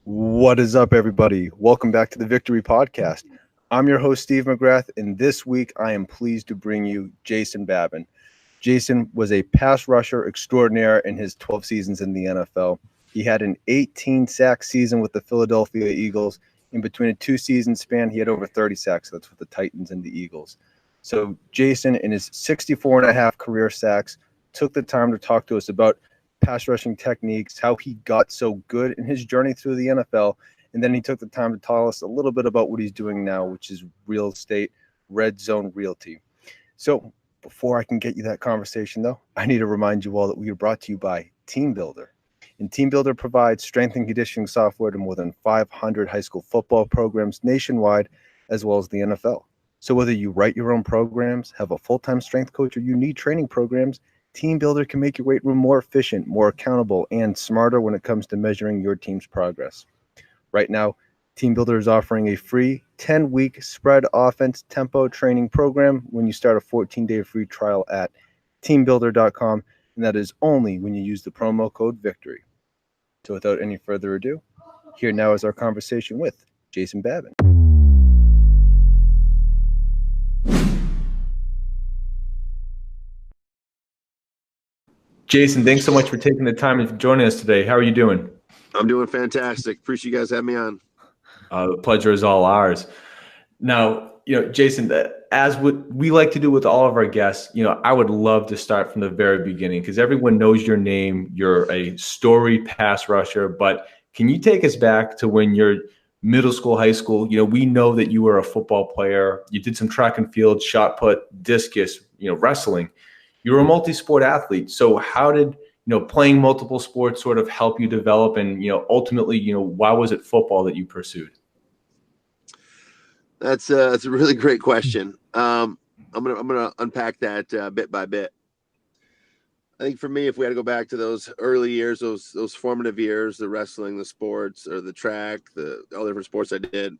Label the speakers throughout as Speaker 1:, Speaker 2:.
Speaker 1: What is up, everybody? Welcome back to the Victory Podcast. I'm your host, Steve McGrath, and this week I am pleased to bring you Jason Babin. Jason was a pass rusher extraordinaire in his 12 seasons in the NFL. He had an 18-sack season with the Philadelphia Eagles. In between a two-season span, he had over 30 sacks. That's with the Titans and the Eagles. So Jason, in his 64 and a half career sacks, took the time to talk to us about pass rushing techniques, how he got so good in his journey through the NFL, and then he took the time to tell us a little bit about what he's doing now, which is real estate, red zone realty. So before I can get you that conversation, though, I need to remind you all that we are brought to you by Team Builder. And Team Builder provides strength and conditioning software to more than 500 high school football programs nationwide, as well as the NFL. So whether you write your own programs, have a full-time strength coach, or you need training programs, Team Builder can make your weight room more efficient, more accountable, and smarter when it comes to measuring your team's progress. Right now, Team Builder is offering a free 10-week spread offense tempo training program when you start a 14-day free trial at teambuilder.com, and that is only when you use the promo code VICTORY. So without any further ado, here now is our conversation with Jason Babin. Jason, thanks so much for taking the time and joining us today. How are you doing?
Speaker 2: I'm doing fantastic. Appreciate you guys having me on.
Speaker 1: The pleasure is all ours. Now, Jason, as what we like to do with all of our guests, I would love to start from the very beginning because everyone knows your name. You're a storied pass rusher, but can you take us back to when you're middle school, high school? We know that you were a football player. You did some track and field, shot put, discus, wrestling. You were a multi-sport athlete. So how did playing multiple sports sort of help you develop? And ultimately, why was it football that you pursued?
Speaker 2: That's a really great question. I'm gonna unpack that bit by bit. I think for me, if we had to go back to those early years, those formative years, the wrestling, the sports, or the track, all the different sports I did.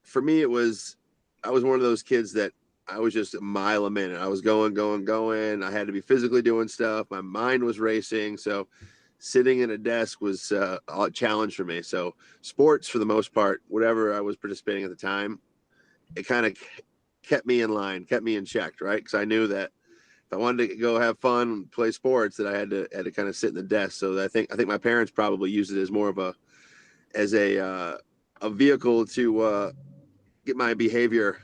Speaker 2: For me, I was one of those kids that I was just a mile a minute. I was going. I had to be physically doing stuff. My mind was racing. So sitting in a desk was a challenge for me. So sports, for the most part, whatever I was participating at the time, it kind of kept me in line, kept me in check, right? Because I knew that if I wanted to go have fun, play sports, that I had to kind of sit in the desk. So I think my parents probably used it as more of a vehicle to get my behavior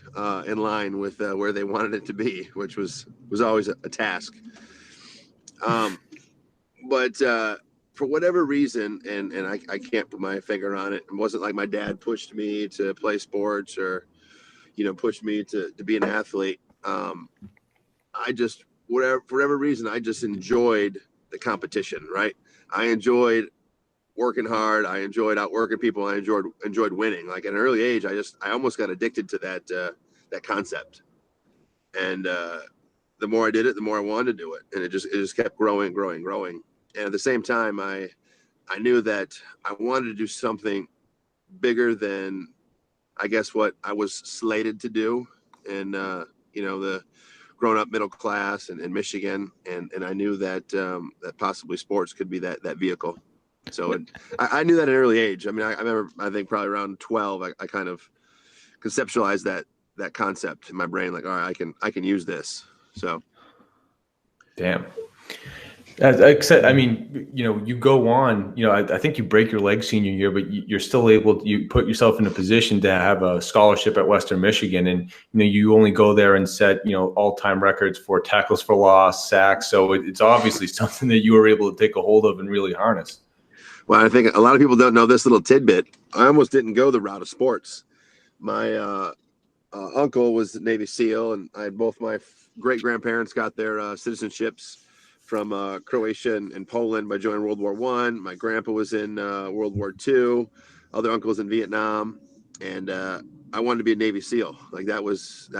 Speaker 2: in line with where they wanted it to be, which was always a task. But for whatever reason, and I can't put my finger on it, it wasn't like my dad pushed me to play sports or, pushed me to be an athlete. I just, for whatever reason, I just enjoyed the competition, right? I enjoyed working hard. I enjoyed outworking people. I enjoyed winning. Like at an early age, I almost got addicted to that concept. And the more I did it, the more I wanted to do it. And it just kept growing. And at the same time, I knew that I wanted to do something bigger than, I guess, what I was slated to do. And, the grown up middle class in Michigan. And I knew that that possibly sports could be that vehicle. So I knew that at an early age. I mean, I remember, I think probably around 12, I kind of conceptualized that concept in my brain. Like, all right, I can use this. So.
Speaker 1: Damn. I mean, you go on, I think you break your leg senior year, but you're still you put yourself in a position to have a scholarship at Western Michigan. And, you only go there and set, all-time records for tackles for loss, sacks. So it's obviously something that you were able to take a hold of and really harness.
Speaker 2: Well, I think a lot of people don't know this little tidbit. I almost didn't go the route of sports. My uncle was Navy SEAL, and I had both my great-grandparents got their citizenships from Croatia and Poland by joining World War I. My grandpa was in World War II. Other uncles in Vietnam. And I wanted to be a Navy SEAL. Like that was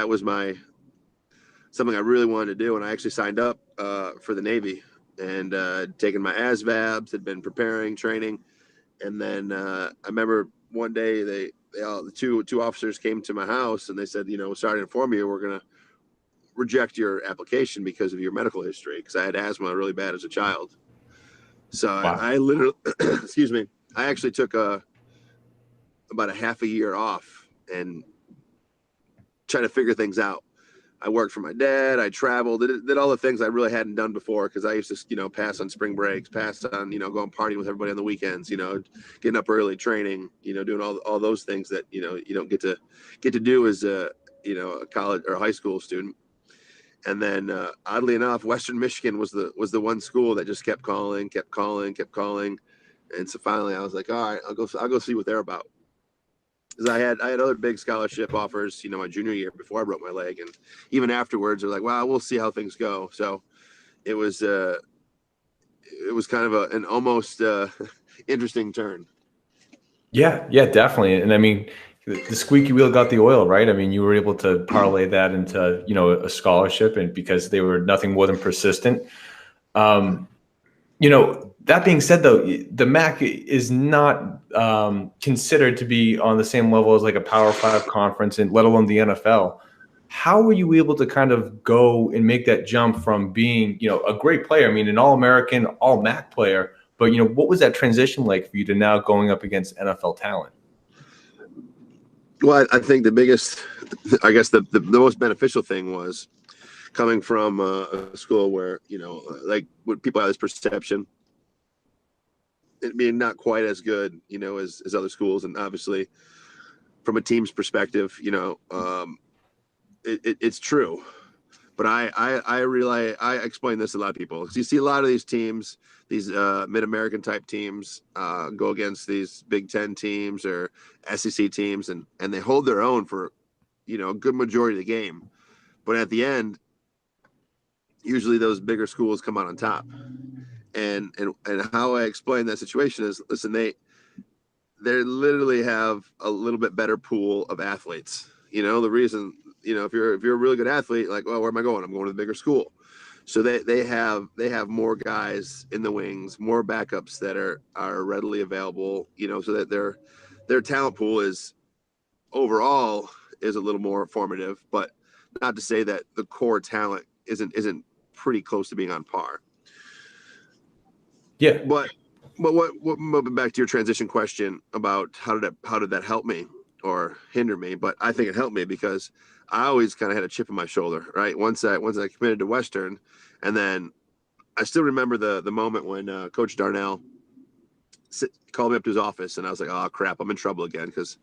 Speaker 2: something I really wanted to do. And I actually signed up for the Navy and taken my ASVABs, had been preparing, training. And then I remember one day the two officers came to my house and they said, sorry to inform you, we're going to reject your application because of your medical history, because I had asthma really bad as a child. So wow. I literally, excuse me, I actually took about a half a year off and tried to figure things out. I worked for my dad. I traveled, did all the things I really hadn't done before because I used to, pass on spring breaks, pass on, going partying with everybody on the weekends, getting up early, training, doing all those things that, you don't get to do as a college or high school student. And then oddly enough, Western Michigan was the one school that just kept calling. And so finally I was like, all right, I'll go see what they're about. Because I had other big scholarship offers, my junior year before I broke my leg, and even afterwards, they're like, "Well, we'll see how things go." So it was kind of an almost interesting turn.
Speaker 3: Yeah, definitely. And I mean, the squeaky wheel got the oil, right? I mean, you were able to parlay that into a scholarship, and because they were nothing more than persistent. That being said, though, the MAC is not considered to be on the same level as like a Power 5 conference, and let alone the NFL. How were you able to kind of go and make that jump from being, a great player? I mean, an All-American, All-MAC player, but what was that transition like for you to now going up against NFL talent?
Speaker 2: Well, I think the biggest, I guess the most beneficial thing was coming from a school where like what people have this perception. It being not quite as good, as other schools, and obviously, from a team's perspective, it's true. But I explain this to a lot of people because you see a lot of these teams, these Mid-American type teams, go against these Big Ten teams or SEC teams, and they hold their own for a good majority of the game. But at the end, usually those bigger schools come out on top. And how I explain that situation is, listen, they literally have a little bit better pool of athletes. The reason, if you're a really good athlete, like, well, where am I going? I'm going to the bigger school. So they have more guys in the wings, more backups that are readily available, so that their talent pool is overall is a little more formative, but not to say that the core talent isn't pretty close to being on par.
Speaker 3: Yeah.
Speaker 2: But what back to your transition question about how did that help me or hinder me? But I think it helped me because I always kind of had a chip on my shoulder, right? Once I committed to Western, and then I still remember the moment when Coach Darnell called me up to his office, and I was like, "Oh crap, I'm in trouble again," because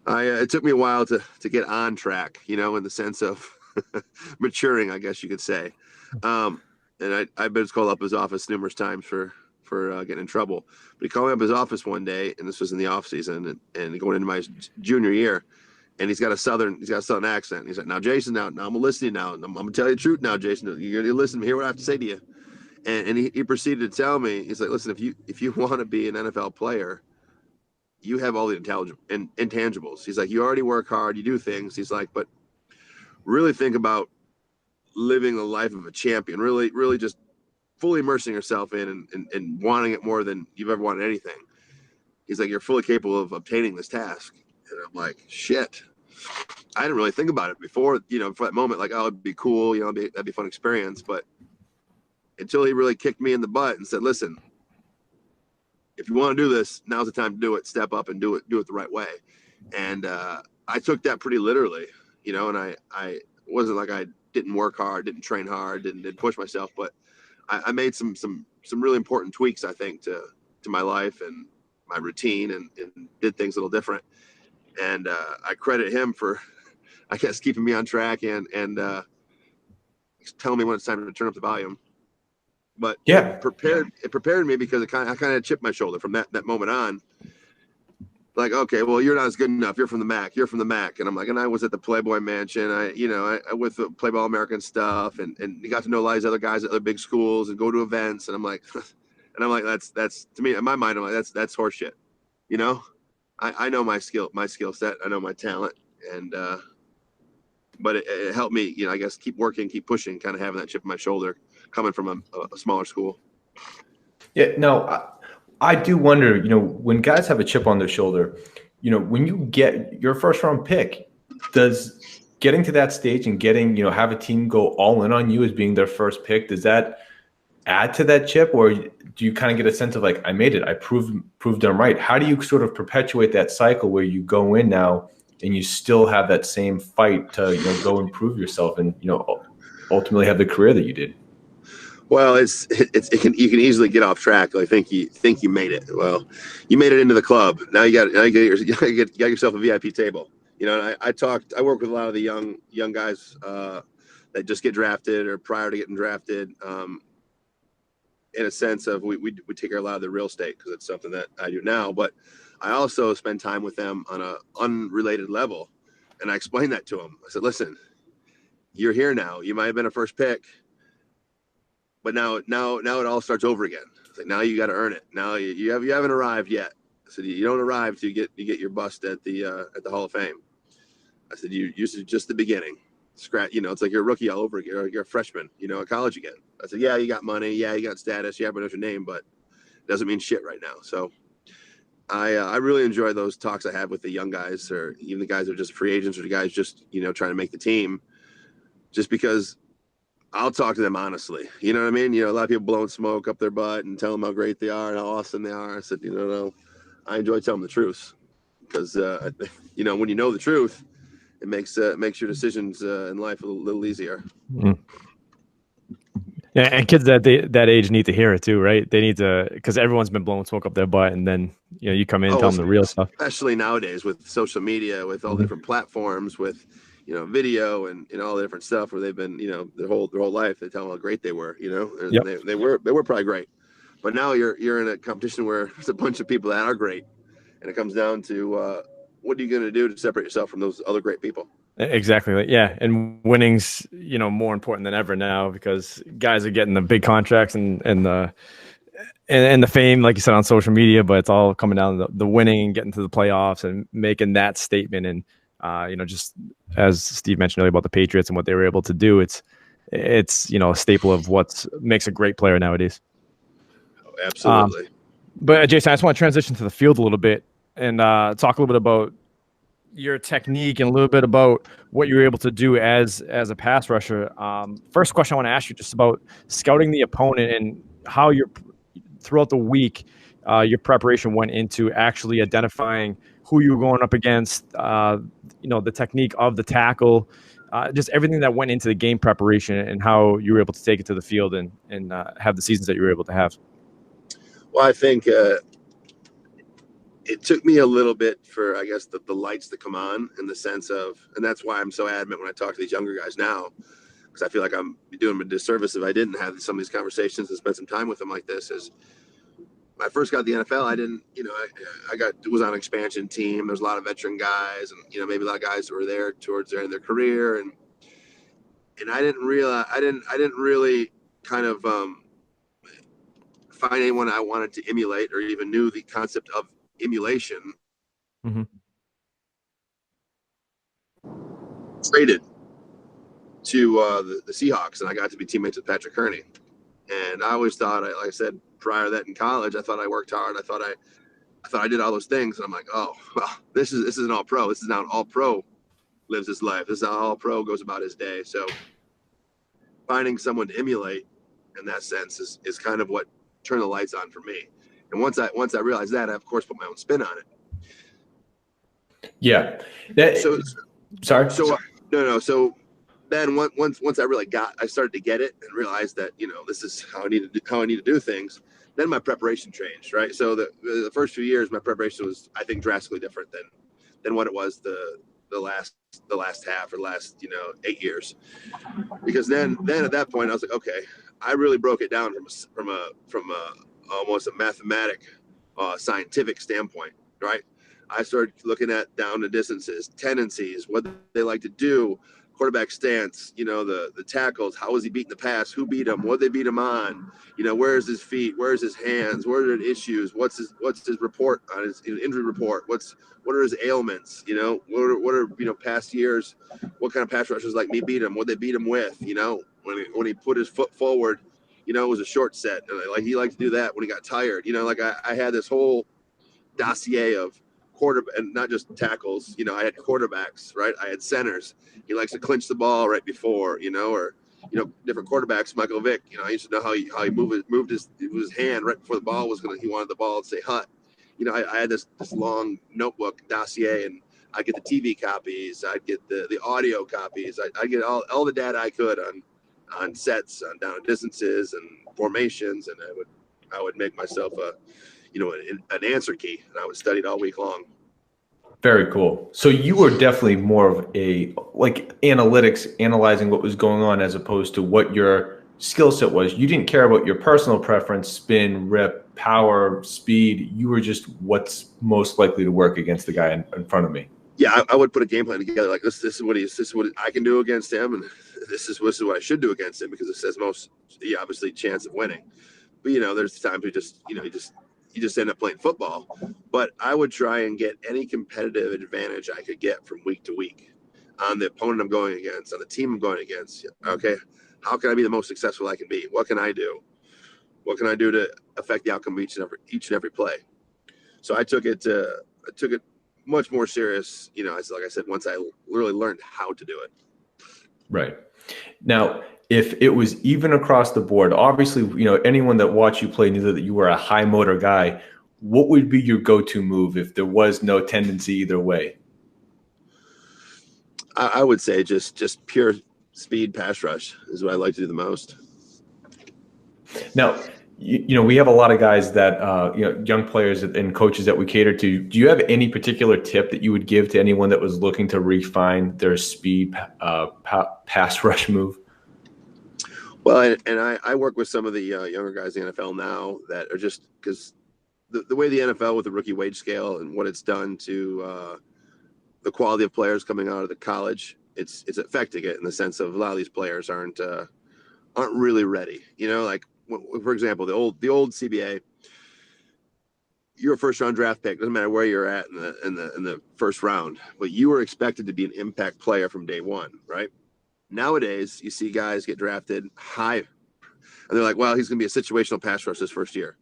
Speaker 2: it took me a while to get on track, in the sense of maturing, I guess you could say. And I've been called up his office numerous times for getting in trouble. But he called me up his office one day, and this was in the off season, and going into my junior year, and he's got a southern accent. He's like, "Now, Jason, now I'm listening. Now I'm gonna tell you the truth. Now, Jason, you're gonna listen to hear what I have to say to you." And he proceeded to tell me, he's like, "Listen, if you want to be an NFL player, you have all the intangibles." He's like, "You already work hard, you do things." He's like, "But really think about living the life of a champion. Really just fully immersing yourself in and wanting it more than you've ever wanted anything." He's like, "You're fully capable of obtaining this task." And I'm like, shit. I didn't really think about it before, for that moment, like, oh, it'd be cool, that'd be a fun experience. But until he really kicked me in the butt and said, "Listen, if you want to do this, now's the time to do it. Step up and do it the right way." And I took that pretty literally, and I wasn't like I didn't work hard, didn't train hard, didn't push myself, but I made some really important tweaks, I think, to my life and my routine, and did things a little different. And I credit him for, I guess, keeping me on track and telling me when it's time to turn up the volume. But
Speaker 3: Yeah,
Speaker 2: it prepared me because I kind of chipped my shoulder from that moment on. Like, okay, well, you're not as good enough. You're from the MAC. And I'm like, and I was at the Playboy Mansion. I with the Playboy All-American stuff, and you got to know a lot of these other guys at other big schools and go to events. And I'm like, that's to me, in my mind, I'm like, that's horseshit. I know my skill set. I know my talent, and but it helped me, I guess, keep working, keep pushing, kind of having that chip on my shoulder, coming from a smaller school.
Speaker 3: Yeah, no, I do wonder, when guys have a chip on their shoulder, when you get your first round pick, does getting to that stage and getting, have a team go all in on you as being their first pick, does that add to that chip, or do you kind of get a sense of like, I made it, I proved them right? How do you sort of perpetuate that cycle where you go in now and you still have that same fight to, go improve yourself and, ultimately have the career that you did?
Speaker 2: Well, you can easily get off track. I think you made it. Well, you made it into the club. Now you got yourself a VIP table. And I work with a lot of the young guys that just get drafted or prior to getting drafted. In a sense of we take care of a lot of the real estate because it's something that I do now. But I also spend time with them on an unrelated level, and I explained that to them. I said, "Listen, you're here now. You might have been a first pick, but now it all starts over again. It's like now you got to earn it. Now you haven't arrived yet. So you don't arrive till you get your bust at the Hall of Fame." I said, "You just the beginning. Scratch. It's like you're a rookie all over again. You're a freshman. At college again." I said, "Yeah, you got money. Yeah, you got status. Yeah, but knows your name, but it doesn't mean shit right now." So I really enjoy those talks I have with the young guys, or even the guys that are just free agents, or the guys just trying to make the team, just because I'll talk to them honestly. You know what I mean? A lot of people blowing smoke up their butt and telling them how great they are and how awesome they are. I said, no, I enjoy telling them the truth because, when you know the truth, it makes your decisions in life a little easier.
Speaker 4: Mm. Yeah, and kids that age need to hear it too, right? They need to, because everyone's been blowing smoke up their butt, and then you come in and tell them the real stuff.
Speaker 2: Especially nowadays with social media, with all the different platforms, with video and all the different stuff where they've been their whole life. They tell them how great they were, and
Speaker 4: Yep.
Speaker 2: they were probably great, but now you're in a competition where there's a bunch of people that are great, and it comes down to what are you going to do to separate yourself from those other great people?
Speaker 4: Exactly. Yeah. And winning's, more important than ever now because guys are getting the big contracts and the fame, like you said, on social media, but it's all coming down to the winning and getting to the playoffs and making that statement. And, just as Steve mentioned earlier about the Patriots and what they were able to do, it's a staple of what makes a great player nowadays.
Speaker 2: Oh, absolutely.
Speaker 4: But Jason, I just want to transition to the field a little bit and talk a little bit about your technique and a little bit about what you were able to do as a pass rusher. First question I want to ask you just about scouting the opponent and how throughout the week your preparation went into actually identifying who you were going up against, the technique of the tackle, just everything that went into the game preparation and how you were able to take it to the field and have the seasons that you were able to have.
Speaker 2: Well, I think it took me a little bit for, I guess, the lights to come on in the sense of, and that's why I'm so adamant when I talk to these younger guys now, because I feel like I'm doing them a disservice if I didn't have some of these conversations and spend some time with them like this. Is when I first got the NFL, I didn't, was on an expansion team. There's a lot of veteran guys, and maybe a lot of guys who were there towards the end of their career, and I didn't realize, I didn't really kind of find anyone I wanted to emulate or even knew the concept of emulation.
Speaker 4: Mm-hmm.
Speaker 2: Traded to the Seahawks, and I got to be teammates with Patrick Kearney. And I always thought, like I said prior to that in college, I thought I worked hard. I thought I did all those things, and I'm like, oh well, this is an all pro. This is how an all pro lives his life. This is how an all pro goes about his day. So finding someone to emulate in that sense is kind of what turned the lights on for me. And once I realized that, I of course put my own spin on it.
Speaker 3: Yeah. Sorry.
Speaker 2: So no. So then once I started to get it and realized that this is how I need to do things. Then my preparation changed, right? So the first few years, my preparation was, I think, drastically different than what it was the last half or the last 8 years. Because then at that point, I was like, okay, I really broke it down from a almost a mathematic, scientific standpoint, right? I started looking at down the distances, tendencies, what they like to do, quarterback stance, the tackles, how was he beating the pass, who beat him, what they beat him on, where's his feet, where's his hands, where are the issues, what's his report on his injury report, what are his ailments, what are past years, what kind of pass rushers like me beat him, what they beat him with, when he put his foot forward, it was a short set, like he liked to do that when he got tired, like I had this whole dossier of quarterback, and not just tackles, I had quarterbacks, right? I had centers. He likes to clinch the ball right before, or different quarterbacks. Michael Vick, I used to know how he moved his hand right before the ball was he wanted the ball to say hut. I had this long notebook dossier, and I'd get the TV copies, I'd get the audio copies, I'd get all the data I could on sets, on down distances and formations, and I would make myself an answer key, and I would study it all week long.
Speaker 3: Very cool. So you were definitely more of a analytics, analyzing what was going on as opposed to what your skill set was. You didn't care about your personal preference, spin, rip, power, speed. You were just what's most likely to work against the guy in front of me.
Speaker 2: Yeah, I would put a game plan together like this. This is what I can do against him, and this is what I should do against him because it says most obviously chance of winning. But there's times you just end up playing football. But I would try and get any competitive advantage I could get from week to week on the opponent I'm going against, on the team I'm going against. Okay, how can I be the most successful I can be? What can I do? What can I do to affect the outcome of each and every play? So I took it much more serious, like I said, once I really learned how to do it.
Speaker 3: Right. Now, if it was even across the board, obviously, anyone that watched you play knew that you were a high motor guy. What would be your go-to move if there was no tendency either way?
Speaker 2: I would say just pure speed pass rush is what I like to do the most.
Speaker 3: Now, we have a lot of guys that, young players and coaches that we cater to. Do you have any particular tip that you would give to anyone that was looking to refine their speed pass rush move?
Speaker 2: Well, and I work with some of the younger guys in the NFL now that are just because the way the NFL with the rookie wage scale and what it's done to the quality of players coming out of the college, it's affecting it in the sense of a lot of these players aren't really ready. Like for example, the old CBA, you're a first round draft pick. Doesn't matter where you're at in the first round, but you were expected to be an impact player from day one, right? Nowadays, you see guys get drafted high, and they're like, "Well, he's going to be a situational pass rush his first year."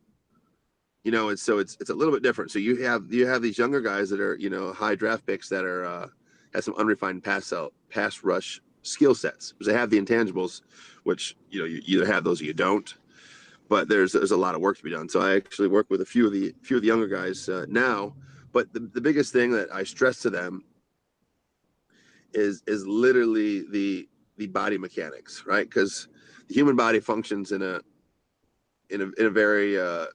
Speaker 2: And so it's a little bit different. So you have these younger guys that are high draft picks that are have some unrefined pass rush skill sets because they have the intangibles, which you either have those or you don't. But there's a lot of work to be done. So I actually work with a few of the younger guys now. But the biggest thing that I stress to them is literally the body mechanics, right? Because the human body functions in a very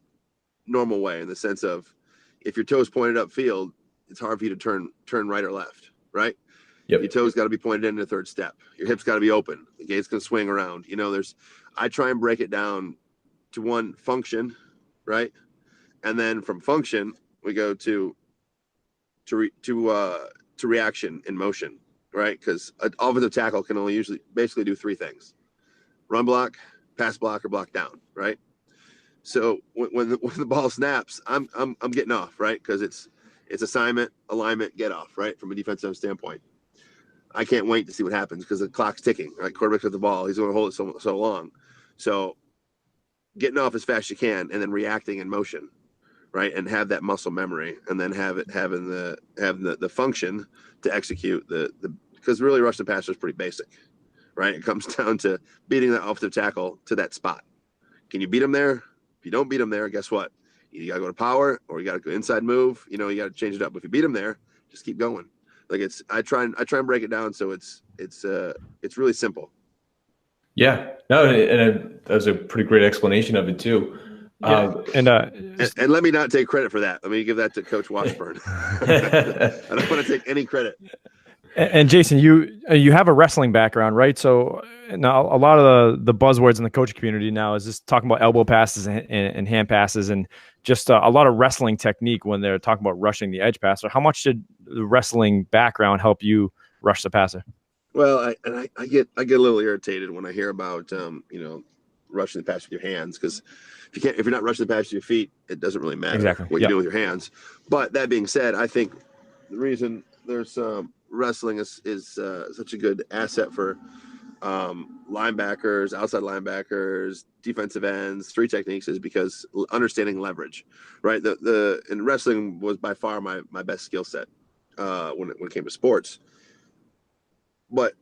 Speaker 2: normal way, in the sense of if your toes pointed upfield, it's hard for you to turn right or left, right?
Speaker 3: Yep.
Speaker 2: Your toes got to be pointed in the third step. Your hips got to be open. The gate's going to swing around. I try and break it down to one function, right? And then from function, we go to reaction in motion, right? Because an offensive tackle can only basically do three things: run block, pass block, or block down, right? So when the ball snaps, I'm getting off, right? Because it's assignment, alignment, get off, right? From a defensive standpoint, I can't wait to see what happens because the clock's ticking, right? Quarterback's with the ball, he's going to hold it so long. So getting off as fast as you can, and then reacting in motion, right? And have that muscle memory, and then having the function to execute because really rush the passer is pretty basic, right? It comes down to beating that offensive tackle to that spot. Can you beat him there? If you don't beat him there, guess what? You got to go to power, or you got to go inside move. You got to change it up. If you beat him there, just keep going. Like I try and break it down so it's really simple.
Speaker 3: Yeah, no, and that was a pretty great explanation of it too.
Speaker 4: Yeah.
Speaker 2: And let me not take credit for that. Let me give that to Coach Washburn. I don't want to take any credit.
Speaker 4: And Jason, you have a wrestling background, right? So now a lot of the buzzwords in the coaching community now is just talking about elbow passes and hand passes, and just a lot of wrestling technique when they're talking about rushing the edge passer. How much did the wrestling background help you rush the passer?
Speaker 2: Well, I get a little irritated when I hear about rushing the pass with your hands, because if you're not rushing the pass with your feet, it doesn't really matter what you do with your hands. But that being said, I think the reason there's wrestling is such a good asset for linebackers, outside linebackers, defensive ends, three techniques is because understanding leverage, right? And wrestling was by far my best skill set when it came to sports. But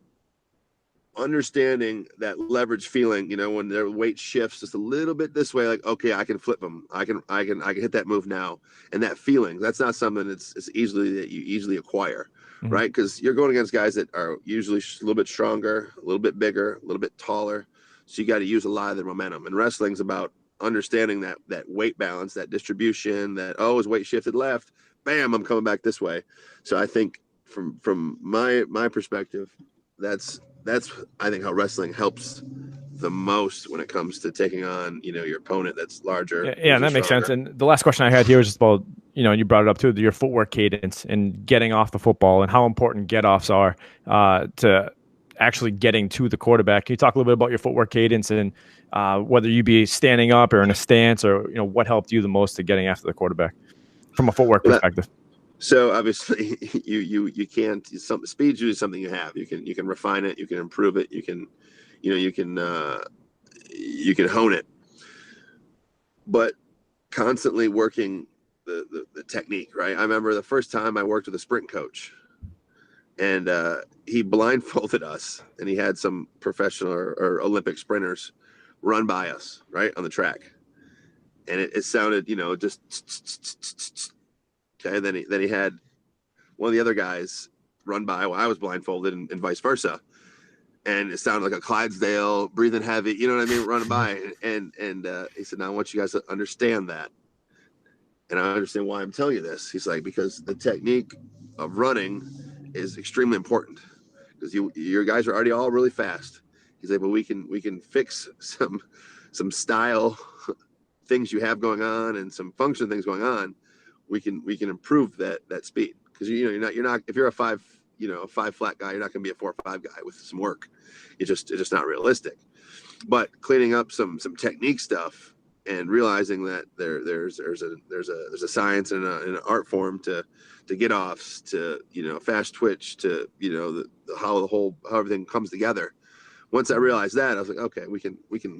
Speaker 2: understanding that leverage feeling, when their weight shifts just a little bit this way, like, okay, I can flip them. I can hit that move now. And that feeling, that's not something that you easily acquire, right? Because you're going against guys that are usually a little bit stronger, a little bit bigger, a little bit taller. So you got to use a lot of their momentum. And wrestling's about understanding that weight balance, that distribution, that, his weight shifted left, bam, I'm coming back this way. So I think from my perspective, that's I think how wrestling helps the most when it comes to taking on your opponent that's larger.
Speaker 4: Yeah, that makes sense. And the last question I had here was just about you brought it up too, your footwork cadence and getting off the football and how important get offs are to actually getting to the quarterback. Can you talk a little bit about your footwork cadence and whether you be standing up or in a stance, or what helped you the most to getting after the quarterback from a footwork perspective?
Speaker 2: So obviously you can't. Speed's usually something you have. You can refine it. You can improve it. You can hone it. But constantly working the technique, right? I remember the first time I worked with a sprint coach, and he blindfolded us, and he had some professional or Olympic sprinters run by us right on the track, and it sounded just. Okay, then he had one of the other guys run by while I was blindfolded, and vice versa, and it sounded like a Clydesdale, breathing heavy, you know what I mean, running by, and he said, "Now I want you guys to understand that, and I understand why I'm telling you this." He's like, "Because the technique of running is extremely important, because your guys are already all really fast." He's like, "But we can fix some style things you have going on and some function things going on. We can improve that speed, because you're not if you're a 5 flat guy, you're not going to be a 4-5 guy with some work. It's just not realistic. But cleaning up some technique stuff and realizing that there's a science and an art form to get offs, to fast twitch, to how everything comes together. Once I realized that, I was like, okay, we can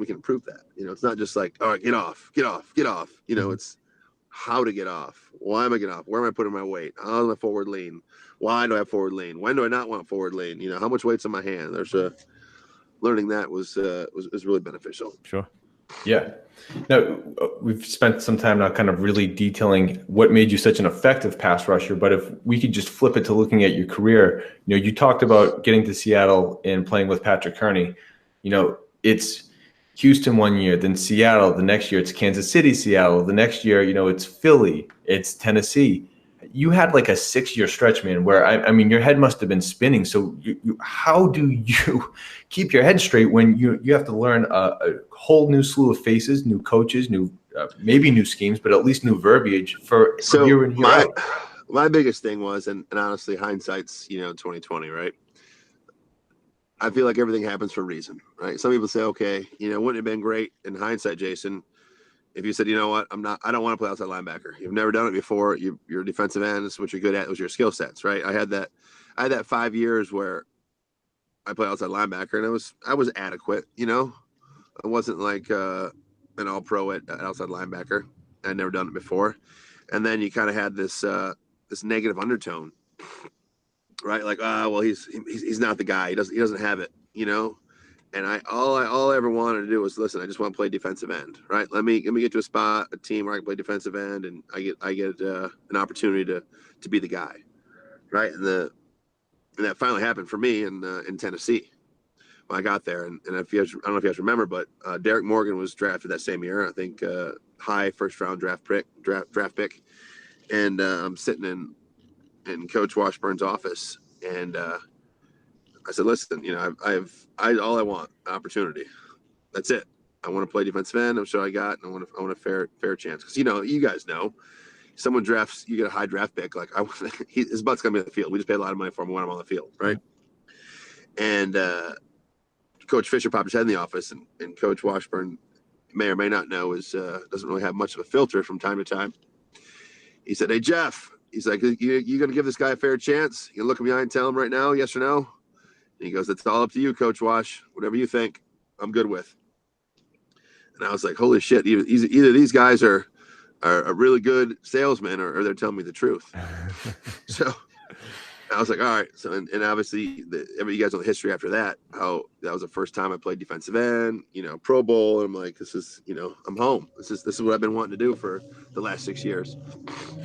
Speaker 2: improve that. It's not just like, all right, get off. It's how to get off. Why am I getting off? Where am I putting my weight? How am I forward lean? Why do I have forward lean? When do I not want forward lean? How much weight's in my hand? Learning that was really beneficial.
Speaker 3: Sure. Yeah. Now, we've spent some time now kind of really detailing what made you such an effective pass rusher, but if we could just flip it to looking at your career, you talked about getting to Seattle and playing with Patrick Kearney. It's Houston one year, then Seattle. The next year, it's Kansas City, Seattle. The next year, it's Philly, it's Tennessee. You had like a 6-year stretch, man, where I mean, your head must have been spinning. So how do you keep your head straight when you have to learn a whole new slew of faces, new coaches, maybe new schemes, but at least new verbiage for year in, year out?
Speaker 2: My biggest thing was, and honestly, hindsight's 2020, right? I feel like everything happens for a reason, right? Some people say, okay, wouldn't it have been great in hindsight, Jason, if you said, you know what, I don't want to play outside linebacker. You've never done it before. You're a defensive end. This is what you're good at. It was your skill sets, right? I had that 5 years where I played outside linebacker, and I was adequate. I wasn't like an all-pro at outside linebacker. I'd never done it before, and then you kind of had this negative undertone, right? Like, well, he's not the guy. He doesn't have it, And all I ever wanted to do was, listen, I just want to play defensive end, right? Let me get to a team where I can play defensive end, and I get an opportunity to be the guy, right? And that finally happened for me in Tennessee when I got there. And I don't know if you guys remember, but Derek Morgan was drafted that same year. I think high first-round draft pick, and I'm sitting in Coach Washburn's office, and I said, listen, all I want, opportunity. That's it. I want to play defensive end. I'm sure I got, and I want a fair chance. Because you guys know, someone drafts, you get a high draft pick. Like his butt's gonna be on the field. We just paid a lot of money for him. We want him on the field, right? And Coach Fisher popped his head in the office, and Coach Washburn may or may not know doesn't really have much of a filter from time to time. He said, "Hey Jeff," he's like, "You gonna give this guy a fair chance? You look him behind and tell him right now, yes or no?" And he goes, "It's all up to you, Coach Wash. Whatever you think, I'm good with." And I was like, "Holy shit! Either these guys are a really good salesman, or they're telling me the truth." So I was like, all right. So, and obviously, you guys know the history after that. How that was the first time I played defensive end, Pro Bowl. And I'm like, this is, I'm home. This is what I've been wanting to do for the last 6 years.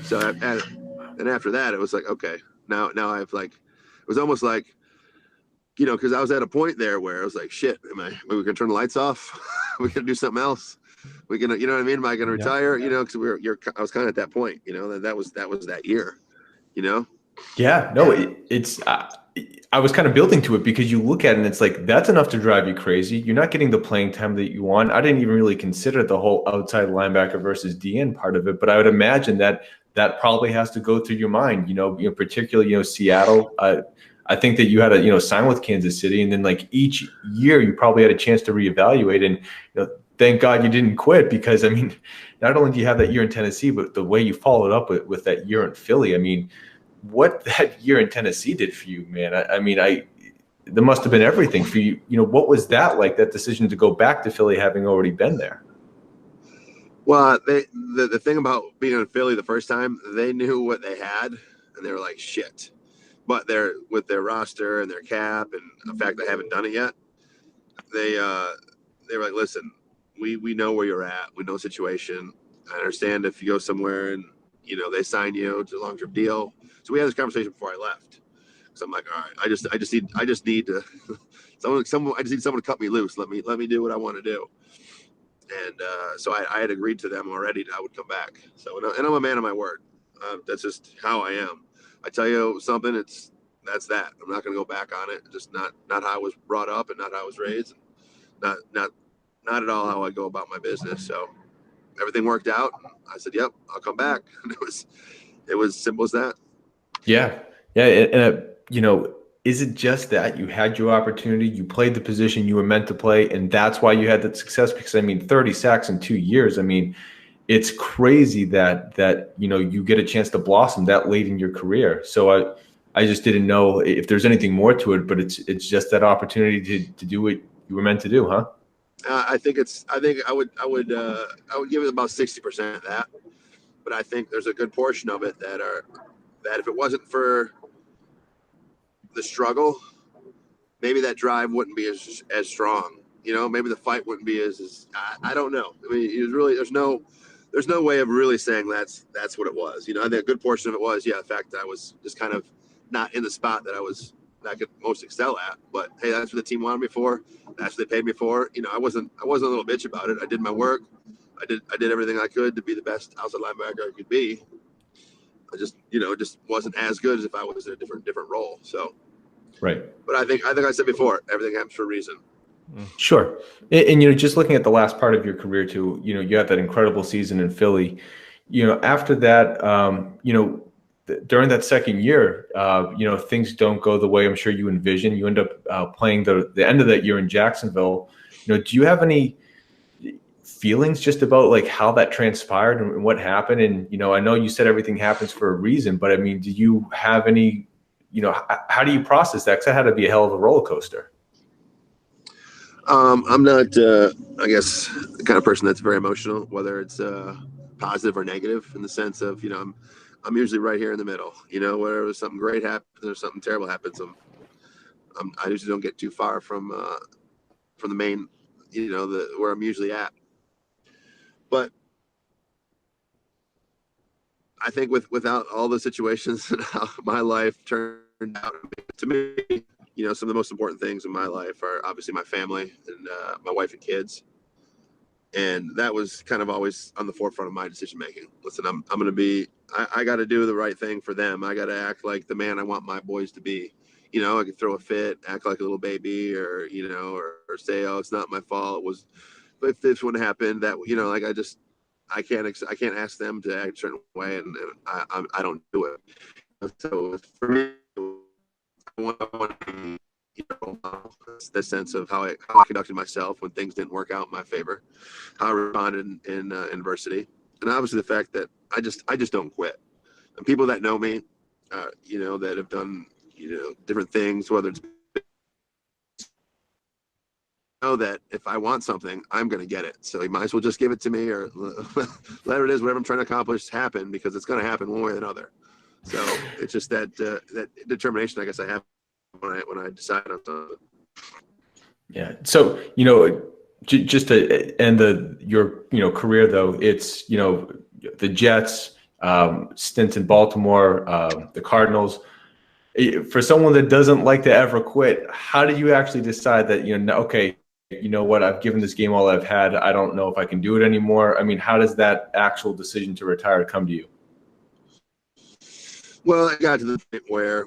Speaker 2: So, and after that, it was like, okay, now I've like, it was almost like, because I was at a point there where I was like, shit, are we gonna turn the lights off? We gonna do something else? We gonna, you know what I mean? Am I gonna retire? Because I was kind of at that point, that was that year,
Speaker 3: Yeah, no, it's I was kind of building to it because you look at it and it's like that's enough to drive you crazy. You're not getting the playing time that you want. I didn't even really consider the whole outside linebacker versus DN part of it, but I would imagine that probably has to go through your mind. Particularly Seattle. I think that you had to sign with Kansas City, and then like each year you probably had a chance to reevaluate. And thank God you didn't quit, because I mean, not only do you have that year in Tennessee, but the way you followed up with that year in Philly. I mean, what that year in Tennessee did for you, man. There must have been everything for you. What was that like, that decision to go back to Philly having already been there?
Speaker 2: Well, the thing about being in Philly the first time, they knew what they had, and they were like, shit. But with their roster and their cap and the fact they haven't done it yet, they were like, listen, we know where you're at. We know the situation. I understand if you go somewhere and they sign you to a long-term deal. So we had this conversation before I left. So I'm like, all right, I just need to someone. I just need someone to cut me loose. Let me do what I want to do. And so I had agreed to them already that I would come back. So and I'm a man of my word. That's just how I am. I tell you something, that's that. I'm not going to go back on it. Just not how I was brought up and not how I was raised. Not at all how I go about my business. So everything worked out. I said, yep, I'll come back. And it was simple as that.
Speaker 3: Yeah. And is it just that you had your opportunity, you played the position you were meant to play, and that's why you had that success? Because 30 sacks in 2 years. It's crazy that you get a chance to blossom that late in your career. So I just didn't know if there's anything more to it, but it's just that opportunity to do what you were meant to do, huh?
Speaker 2: I think I would give it about 60% of that, but I think there's a good portion of it that if it wasn't for the struggle, maybe that drive wouldn't be as strong. Maybe the fight wouldn't be as I don't know. It really there's no way of really saying that's what it was. I think a good portion of it was, the fact that I was just kind of not in the spot that I could most excel at. But hey, that's what the team wanted me for. That's what they paid me for. I wasn't a little bitch about it. I did my work. I did everything I could to be the best outside linebacker I could be. I just it just wasn't as good as if I was in a different role. So
Speaker 3: right.
Speaker 2: But I think I said before, everything happens for a reason.
Speaker 3: Sure. And just looking at the last part of your career too, you had that incredible season in Philly. After that, during that second year, things don't go the way I'm sure you envision. You end up playing the end of that year in Jacksonville. Do you have any feelings just about like how that transpired and what happened? And I know you said everything happens for a reason, but do you have any, how do you process that? Because that had to be a hell of a roller coaster.
Speaker 2: I'm not, I guess, the kind of person that's very emotional, whether it's positive or negative, in the sense of, I'm usually right here in the middle. Wherever something great happens or something terrible happens, I usually don't get too far from the main, where I'm usually at. But I think without all the situations and how my life turned out to me, some of the most important things in my life are obviously my family and my wife and kids. And that was kind of always on the forefront of my decision making. Listen, I'm going to be, I got to do the right thing for them. I got to act like the man I want my boys to be. I could throw a fit, act like a little baby, or, or say, oh, it's not my fault. It was, but if this wouldn't happen, that, like I can't ask them to act a certain way, and I don't do it. So for me, I want to be, the sense of how I conducted myself when things didn't work out in my favor, how I responded in adversity, and obviously the fact that I just don't quit. And people that know me, that have done different things, whether it's know that if I want something, I'm going to get it. So you might as well just give it to me, or whatever it is, whatever I'm trying to accomplish happen, because it's going to happen one way or another. So it's just that determination, I guess, I have when I decide on something.
Speaker 3: Yeah. So, just to end your career though, it's the Jets, stints in Baltimore, the Cardinals. For someone that doesn't like to ever quit, how do you actually decide that okay, you know what, I've given this game all I've had. I don't know if I can do it anymore. I mean, how does that actual decision to retire come to you?
Speaker 2: Well, I got to the point where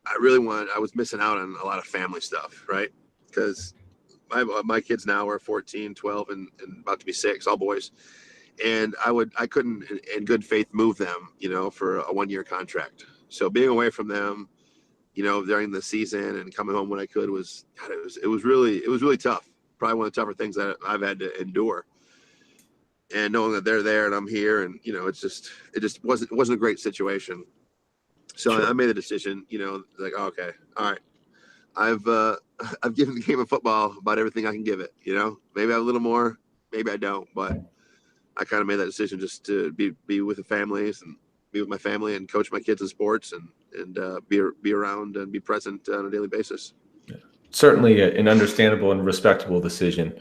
Speaker 2: I was missing out on a lot of family stuff, right? Because my kids now are 14, 12, and about to be 6, all boys. And I couldn't in good faith move them, for a 1-year contract. So being away from them, during the season and coming home when I could was really tough. Probably one of the tougher things that I've had to endure. And knowing that they're there and I'm here, and it just wasn't a great situation. So
Speaker 3: Sure.
Speaker 2: I made the decision, like, oh, okay, all right, I've given the game of football about everything I can give it. Maybe I have a little more, maybe I don't, but I kind of made that decision just to be with the families and be with my family and coach my kids in sports and be around and be present on a daily basis.
Speaker 3: Certainly an understandable and respectable decision.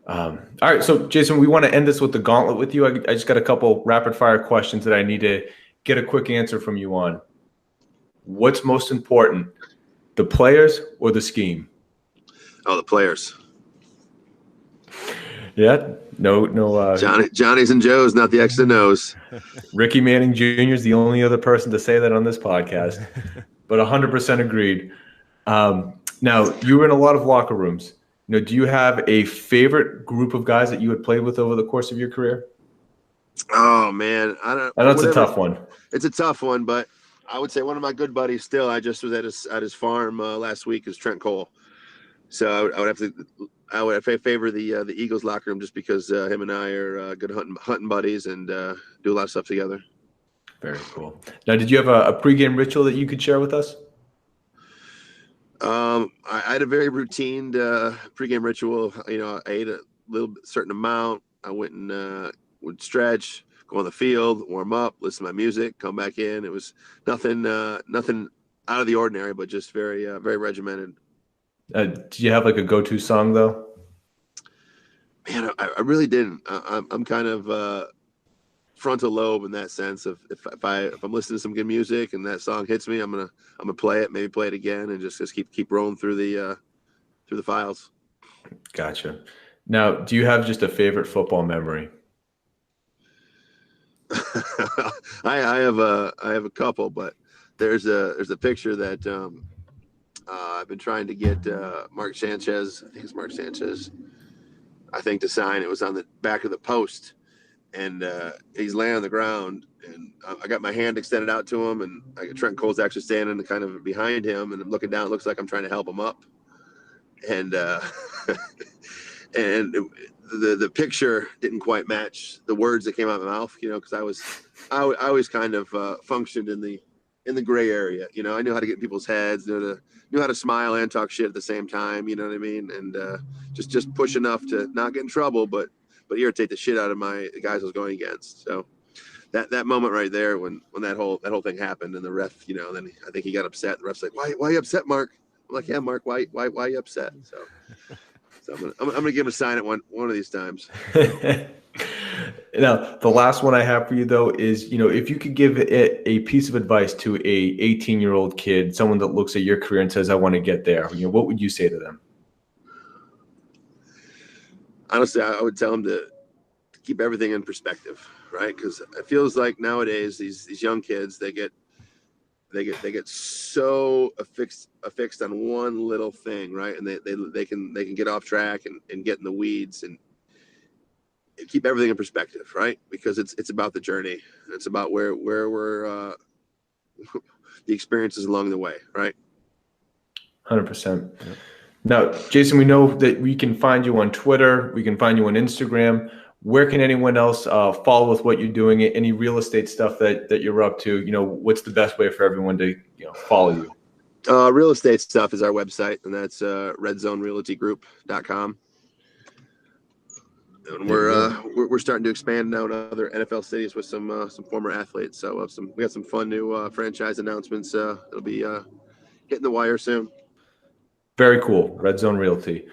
Speaker 3: All right, so Jason, we want to end this with the gauntlet with you. I just got a couple rapid fire questions that I need to get a quick answer from you on. What's most important, the players or the scheme?
Speaker 2: Oh, the players.
Speaker 3: Yeah, no.
Speaker 2: Johnny's and Joe's, not the X and O's.
Speaker 3: Ricky Manning Jr. is the only other person to say that on this podcast, but 100% agreed. Now, you were in a lot of locker rooms. Do you have a favorite group of guys that you had played with over the course of your career?
Speaker 2: Oh man, I don't.
Speaker 3: And that's a tough one.
Speaker 2: It's a tough one, but I would say one of my good buddies still. I just was at his farm last week is Trent Cole. So I would favor the Eagles locker room just because him and I are good hunting buddies and do a lot of stuff together.
Speaker 3: Very cool. Now, did you have a pregame ritual that you could share with us?
Speaker 2: I had a very routine pregame ritual. I ate a certain amount. I went and would stretch, go on the field, warm up, listen to my music, come back in. It was nothing out of the ordinary, but just very very regimented.
Speaker 3: Do you have like a go-to song though?
Speaker 2: Man, I really didn't. I'm kind of frontal lobe in that sense of if I'm listening to some good music and that song hits me, I'm gonna play it, maybe play it again, and just keep rolling through the files. Gotcha.
Speaker 3: Now, do you have just a favorite football memory?
Speaker 2: I have a couple, but there's a picture that I've been trying to get Mark Sanchez. I think it's Mark Sanchez. I think to sign. It was on the back of the post. And he's laying on the ground, and I got my hand extended out to him, and Trent Cole's actually standing kind of behind him, and I'm looking down. It looks like I'm trying to help him up, and and the picture didn't quite match the words that came out of my mouth, because I always kind of functioned in the gray area. I knew how to get in people's heads, knew how to smile and talk shit at the same time. You know what I mean? And just push enough to not get in trouble, but irritate the shit out of the guys I was going against. So that moment right there when that whole thing happened, and the ref, then I think he got upset. The ref's like, why are you upset, Mark? I'm like, yeah, Mark, why are you upset? So I'm gonna give him a sign at one of these times.
Speaker 3: Now, the last one I have for you though is, if you could give a piece of advice to a 18-year-old kid, someone that looks at your career and says, I want to get there, what would you say to them?
Speaker 2: Honestly, I would tell them to keep everything in perspective, right? Because it feels like nowadays these young kids they get so affixed on one little thing, right? And they can get off track and get in the weeds, and keep everything in perspective, right? Because it's about the journey. It's about where we're the experiences along the way, right?
Speaker 3: 100%. Yeah. Now, Jason, we know that we can find you on Twitter. We can find you on Instagram. Where can anyone else follow with what you're doing? Any real estate stuff that you're up to? What's the best way for everyone to follow you?
Speaker 2: Real estate stuff is our website, and that's redzonerealtygroup.com. And we're starting to expand now to other NFL cities with some former athletes. So we got some fun new franchise announcements. It'll be hitting the wire soon.
Speaker 3: Very cool. Red Zone Realty.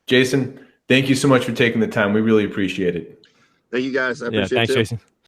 Speaker 3: Jason, thank you so much for taking the time. We really appreciate it.
Speaker 2: Thank you guys. I
Speaker 4: Yeah,
Speaker 2: appreciate it
Speaker 4: thanks,
Speaker 2: too.
Speaker 4: Jason.